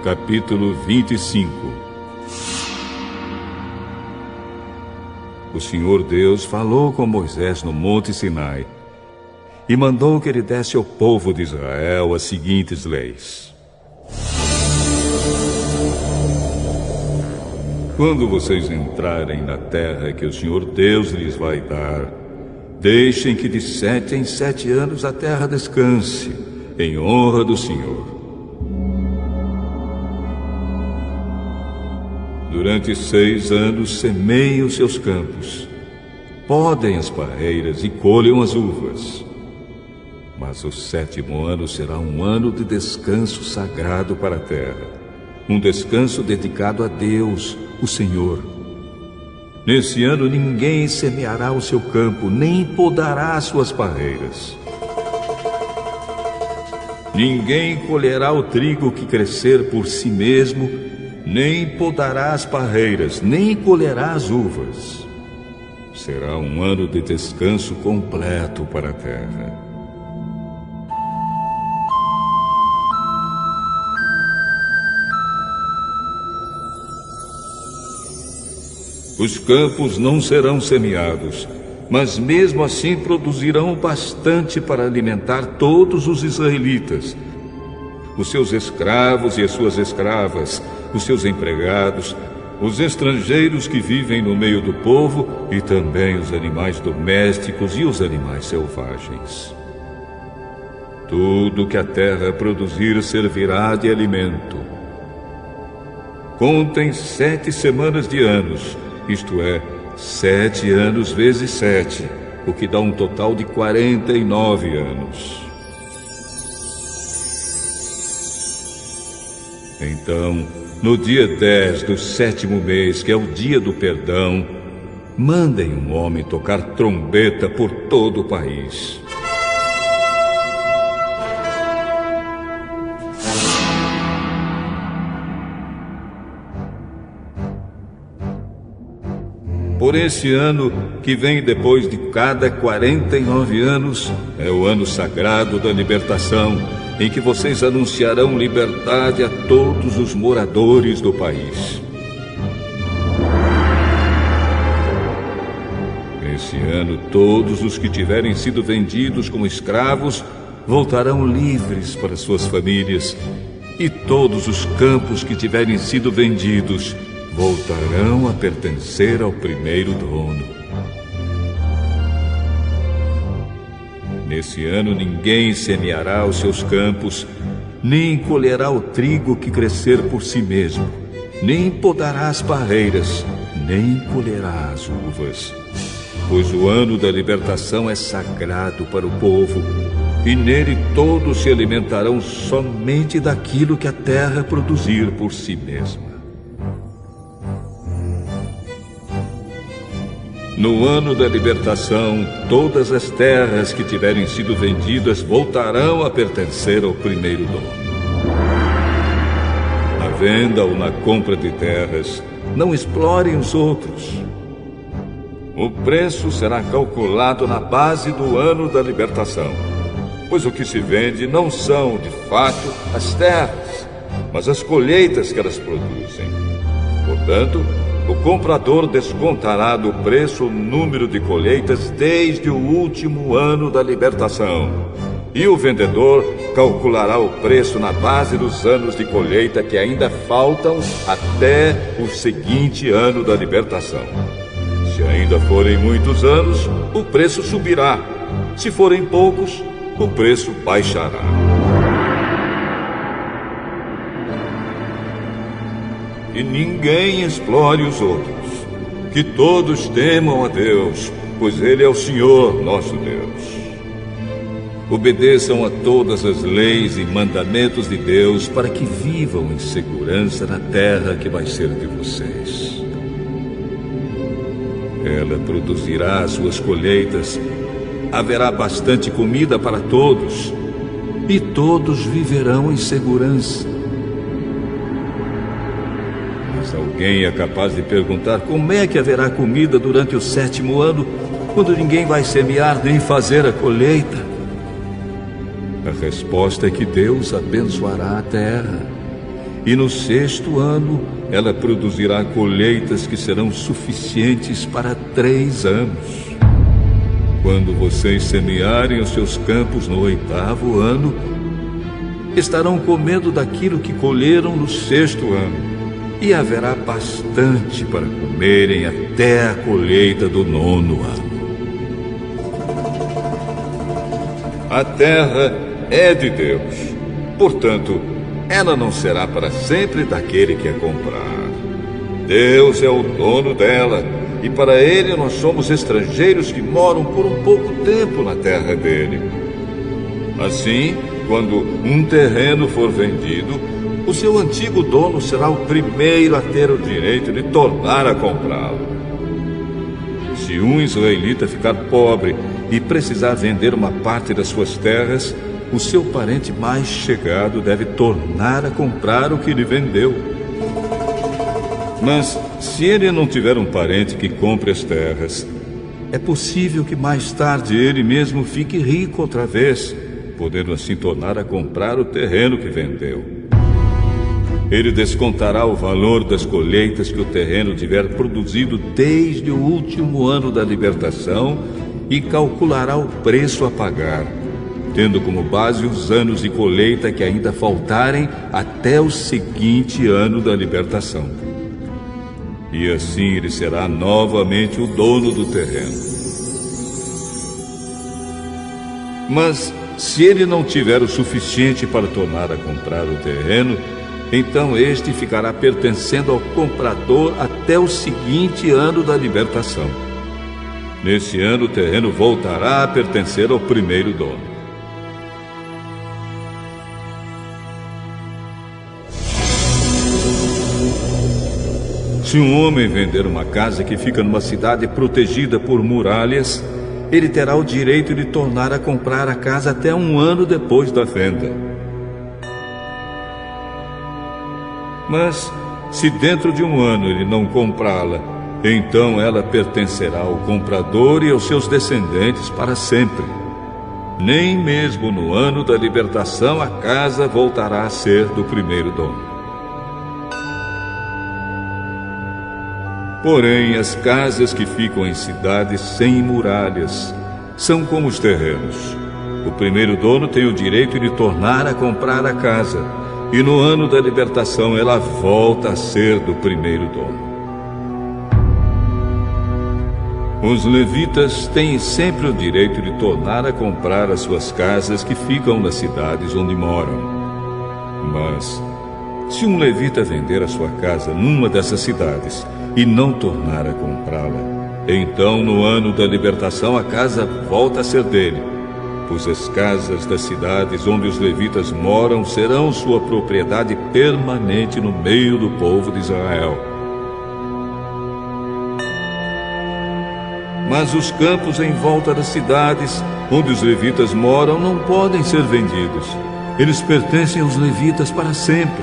capítulo 25. O Senhor Deus falou com Moisés no Monte Sinai e mandou que ele desse ao povo de Israel as seguintes leis. Quando vocês entrarem na terra que o Senhor Deus lhes vai dar, deixem que de 7 em 7 anos a terra descanse, em honra do Senhor. Durante 6 anos semeiem os seus campos, podem as parreiras e colham as uvas. Mas o 7º ano será um ano de descanso sagrado para a terra, um descanso dedicado a Deus, o Senhor. Nesse ano ninguém semeará o seu campo, nem podará as suas parreiras. Ninguém colherá o trigo que crescer por si mesmo, nem podará as parreiras, nem colherá as uvas. Será um ano de descanso completo para a terra. Os campos não serão semeados, mas mesmo assim produzirão bastante para alimentar todos os israelitas, os seus escravos e as suas escravas, os seus empregados, os estrangeiros que vivem no meio do povo e também os animais domésticos e os animais selvagens. Tudo que a terra produzir servirá de alimento. Contem 7 semanas de anos, isto é, 7 anos vezes 7, o que dá um total de 49 anos. Então, no dia 10 do 7º mês, que é o dia do perdão, mandem um homem tocar trombeta por todo o país. Por esse ano, que vem depois de cada 49 anos, é o ano sagrado da libertação, em que vocês anunciarão liberdade a todos os moradores do país. Nesse ano, todos os que tiverem sido vendidos como escravos voltarão livres para suas famílias, e todos os campos que tiverem sido vendidos voltarão a pertencer ao primeiro dono. Nesse ano ninguém semeará os seus campos, nem colherá o trigo que crescer por si mesmo, nem podará as parreiras, nem colherá as uvas. Pois o ano da libertação é sagrado para o povo, e nele todos se alimentarão somente daquilo que a terra produzir por si mesma. No ano da libertação, todas as terras que tiverem sido vendidas voltarão a pertencer ao primeiro dono. Na venda ou na compra de terras, não explorem os outros. O preço será calculado na base do ano da libertação, pois o que se vende não são, de fato, as terras, mas as colheitas que elas produzem. Portanto, o comprador descontará do preço o número de colheitas desde o último ano da libertação. E o vendedor calculará o preço na base dos anos de colheita que ainda faltam até o seguinte ano da libertação. Se ainda forem muitos anos, o preço subirá. Se forem poucos, o preço baixará. E ninguém explore os outros. Que todos temam a Deus, pois Ele é o Senhor, nosso Deus. Obedeçam a todas as leis e mandamentos de Deus para que vivam em segurança na terra que vai ser de vocês. Ela produzirá as suas colheitas, haverá bastante comida para todos, e todos viverão em segurança. Alguém é capaz de perguntar como é que haverá comida durante o 7º ano, quando ninguém vai semear nem fazer a colheita? A resposta é que Deus abençoará a terra, e no 6º ano ela produzirá colheitas que serão suficientes para 3 anos. Quando vocês semearem os seus campos no 8º ano, estarão comendo daquilo que colheram no 6º ano, e haverá bastante para comerem até a colheita do 9º ano. A terra é de Deus, portanto, ela não será para sempre daquele que a comprar. Deus é o dono dela, e para ele nós somos estrangeiros que moram por um pouco tempo na terra dele. Assim, quando um terreno for vendido, o seu antigo dono será o primeiro a ter o direito de tornar a comprá-lo. Se um israelita ficar pobre e precisar vender uma parte das suas terras, o seu parente mais chegado deve tornar a comprar o que lhe vendeu. Mas, se ele não tiver um parente que compre as terras, é possível que mais tarde ele mesmo fique rico outra vez, podendo assim tornar a comprar o terreno que vendeu. Ele descontará o valor das colheitas que o terreno tiver produzido desde o último ano da libertação e calculará o preço a pagar, tendo como base os anos de colheita que ainda faltarem até o seguinte ano da libertação. E assim ele será novamente o dono do terreno. Mas, se ele não tiver o suficiente para tornar a comprar o terreno, então este ficará pertencendo ao comprador até o seguinte ano da libertação. Nesse ano, o terreno voltará a pertencer ao primeiro dono. Se um homem vender uma casa que fica numa cidade protegida por muralhas, ele terá o direito de tornar a comprar a casa até um ano depois da venda. Mas, se dentro de um ano ele não comprá-la, então ela pertencerá ao comprador e aos seus descendentes para sempre. Nem mesmo no ano da libertação a casa voltará a ser do primeiro dono. Porém, as casas que ficam em cidades sem muralhas são como os terrenos. O primeiro dono tem o direito de tornar a comprar a casa, e no ano da libertação ela volta a ser do primeiro dono. Os levitas têm sempre o direito de tornar a comprar as suas casas que ficam nas cidades onde moram. Mas, se um levita vender a sua casa numa dessas cidades e não tornar a comprá-la, então no ano da libertação a casa volta a ser dele, pois as casas das cidades onde os levitas moram serão sua propriedade permanente no meio do povo de Israel. Mas os campos em volta das cidades onde os levitas moram não podem ser vendidos. Eles pertencem aos levitas para sempre.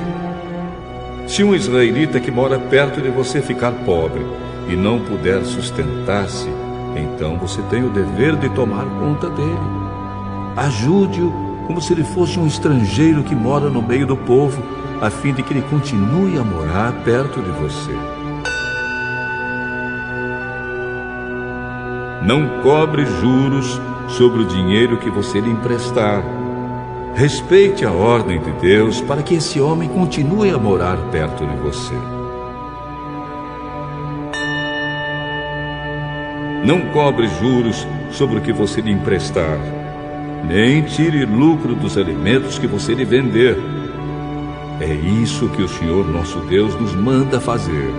Se um israelita que mora perto de você ficar pobre e não puder sustentar-se, então você tem o dever de tomar conta dele. Ajude-o como se ele fosse um estrangeiro que mora no meio do povo, a fim de que ele continue a morar perto de você. Não cobre juros sobre o dinheiro que você lhe emprestar. Respeite a ordem de Deus para que esse homem continue a morar perto de você. Não cobre juros sobre o que você lhe emprestar, nem tire lucro dos alimentos que você lhe vender. É isso que o Senhor nosso Deus nos manda fazer.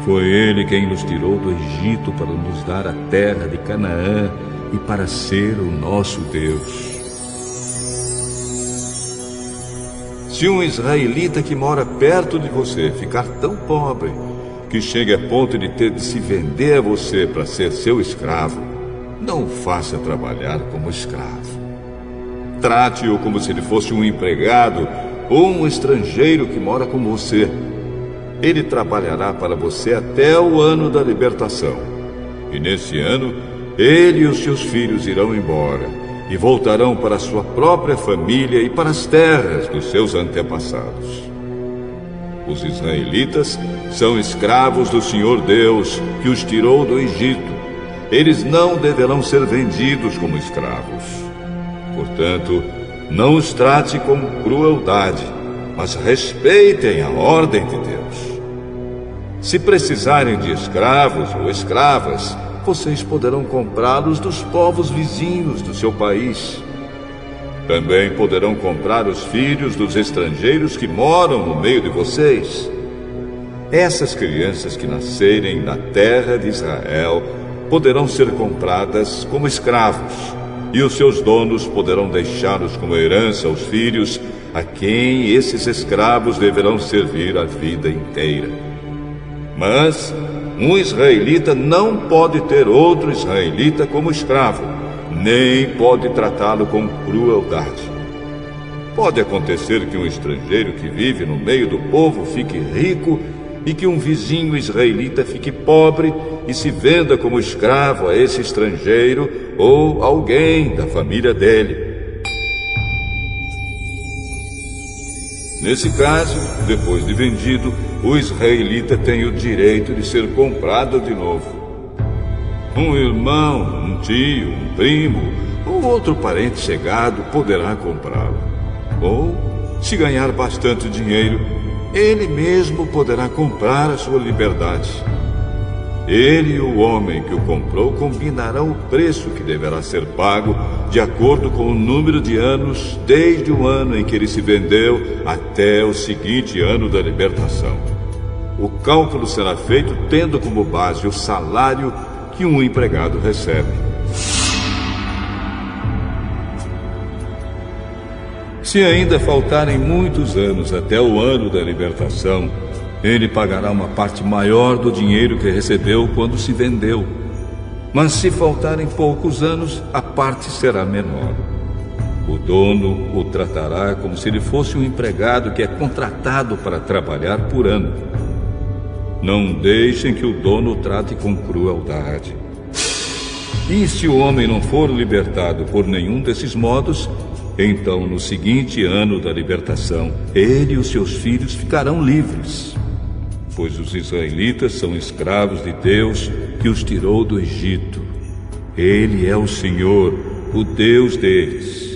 Foi Ele quem nos tirou do Egito para nos dar a terra de Canaã e para ser o nosso Deus. Se um israelita que mora perto de você ficar tão pobre que chegue a ponto de ter de se vender a você para ser seu escravo, não o faça trabalhar como escravo. Trate-o como se ele fosse um empregado ou um estrangeiro que mora com você. Ele trabalhará para você até o ano da libertação. E nesse ano, ele e os seus filhos irão embora e voltarão para a sua própria família e para as terras dos seus antepassados. Os israelitas são escravos do Senhor Deus, que os tirou do Egito. Eles não deverão ser vendidos como escravos. Portanto, não os trate com crueldade, mas respeitem a ordem de Deus. Se precisarem de escravos ou escravas, vocês poderão comprá-los dos povos vizinhos do seu país. Também poderão comprar os filhos dos estrangeiros que moram no meio de vocês. Essas crianças que nascerem na terra de Israel poderão ser compradas como escravos, e os seus donos poderão deixá-los como herança aos filhos, a quem esses escravos deverão servir a vida inteira. Mas um israelita não pode ter outro israelita como escravo, nem pode tratá-lo com crueldade. Pode acontecer que um estrangeiro que vive no meio do povo fique rico e que um vizinho israelita fique pobre e se venda como escravo a esse estrangeiro ou alguém da família dele. Nesse caso, depois de vendido, o israelita tem o direito de ser comprado de novo. Um irmão, um tio, um primo ou outro parente chegado poderá comprá-lo. Ou, se ganhar bastante dinheiro, ele mesmo poderá comprar a sua liberdade. Ele e o homem que o comprou combinarão o preço que deverá ser pago de acordo com o número de anos desde o ano em que ele se vendeu até o seguinte ano da libertação. O cálculo será feito tendo como base o salário que um empregado recebe. Se ainda faltarem muitos anos até o ano da libertação, ele pagará uma parte maior do dinheiro que recebeu quando se vendeu. Mas se faltarem poucos anos, a parte será menor. O dono o tratará como se ele fosse um empregado que é contratado para trabalhar por ano. Não deixem que o dono o trate com crueldade. E se o homem não for libertado por nenhum desses modos, então no seguinte ano da libertação, ele e os seus filhos ficarão livres. Pois os israelitas são escravos de Deus, que os tirou do Egito. Ele é o Senhor, o Deus deles.